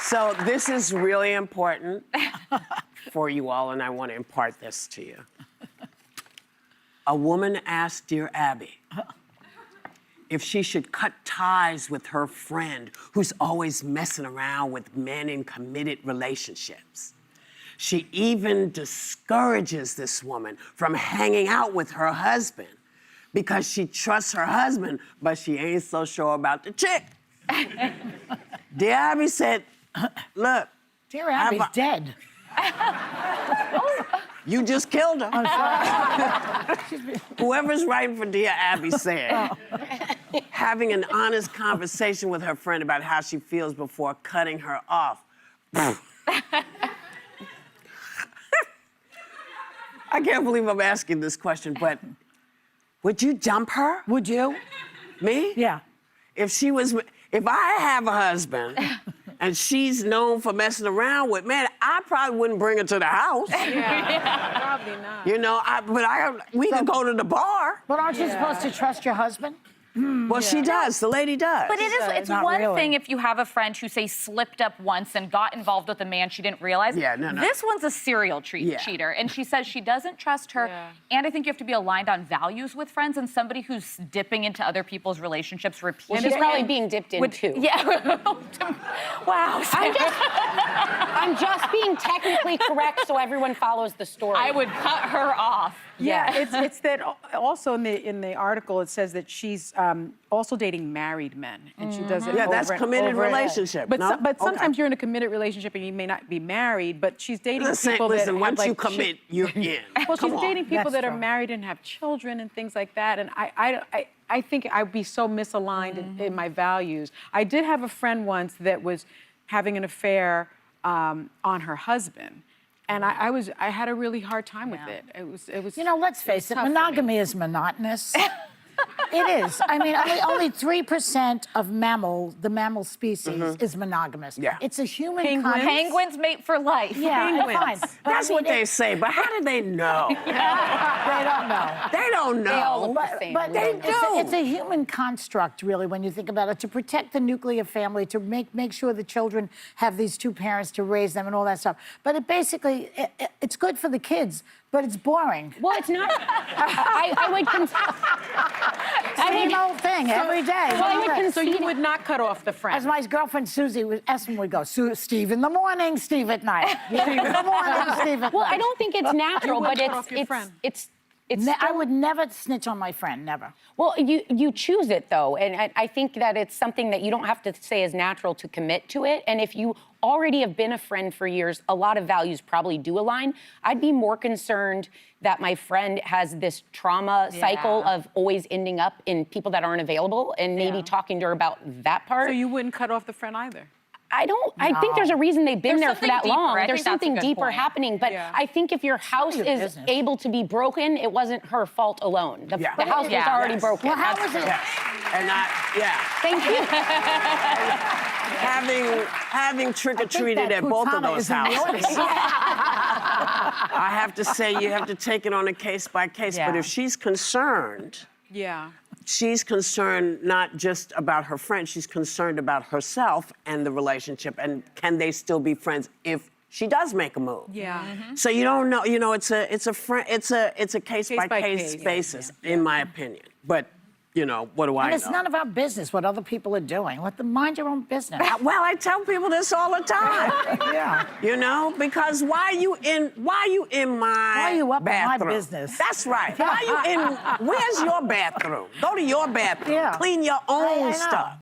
So this is really important for you all, and I want to impart this to you. A woman asked Dear Abby if she should cut ties with her friend who's always messing around with men in committed relationships. She even discourages this woman from hanging out with her husband because she trusts her husband, but she ain't so sure about the chick. Dear Abby said, look. Dear Abby's dead. You just killed her. I'm sorry. Whoever's writing for Dear Abby said, having an honest conversation with her friend about how she feels before cutting her off. I can't believe I'm asking this question, but would you jump her? Would you? Me? Yeah. If I have a husband and she's known for messing around with, man, I probably wouldn't bring her to the house. Yeah, probably not. You know, we could go to the bar. But aren't you supposed to trust your husband? Well, she does. The lady does. But it's Not one really. thing if you have a friend who, say, slipped up once and got involved with a man she didn't realize. Yeah, no. This one's a serial cheater, and she says she doesn't trust her. Yeah. And I think you have to be aligned on values with friends, and somebody who's dipping into other people's relationships repeatedly. Well, she's probably being dipped in, too. Yeah. Wow. I'm just being technically correct so everyone follows the story. I would cut her off. Yeah, it's that also in the article it says that she's also dating married men, and she does it. Yeah, that's over and committed over and- relationship, But no? but sometimes Okay. you're in a committed relationship and you may not be married, but she's dating people that Listen, have, once like, you commit, you're in. Well, Come she's on. dating people That's that are true. married and have children and things like that, and I think I'd be so misaligned in my values. I did have a friend once that was having an affair on her husband. And I had a really hard time with it. It was. You know, let's face it, tough for me. monogamy is monotonous. It is. I mean, only 3% of the mammal species is monogamous. Yeah. It's a human Penguins? Penguins mate for life. Yeah, Penguins. fine. But That's I mean, what they say, but how do they know? They don't know. They don't know. They all look the same. But They it's do. a human construct, really, when you think about it, to protect the nuclear family, to make sure the children have these two parents to raise them and all that stuff. But it's good for the kids, but it's boring. Well, it's not. I would. Same old thing every day. Well, I would So you concede. would not cut off the friend. As my girlfriend Susie Esmond would go, Steve in the morning, Steve at night. Steve in the morning, Steve at Well, night. I don't think it's natural, would but cut off your friend. it's. I would never snitch on my friend, never. Well, you choose it, though, and I think that it's something that you don't have to say is natural to commit to it. And if you already have been a friend for years, a lot of values probably do align. I'd be more concerned that my friend has this trauma cycle of always ending up in people that aren't available and maybe talking to her about that part. So you wouldn't cut off the friend either. I think there's a reason they've been There's there for that something deeper. long. I There's think that's a something good deeper point. happening. But Yeah. I think if your house your is business. able to be broken, it wasn't her fault alone. The house was Yeah. already broken. Well, how That's was it? Yes. And Thank you. having trick-or-treated at both of those houses, I have to say you have to take it on a case by case. But Yeah. if she's concerned, Yeah. she's concerned not just about her friend, she's concerned about herself and the relationship, and can they still be friends if she does make a move? Yeah. So you don't know, you know, it's a case by case case. basis, in my opinion. But, you know, what do I And know? it's none of our business what other people are doing. Mind your own business. Well, I tell people this all the time. Yeah. You know, because why you in my Why are you up in my bathroom? business? That's right. Why you in? Where's your bathroom? Go to your bathroom. Yeah. Clean your I own know. stuff.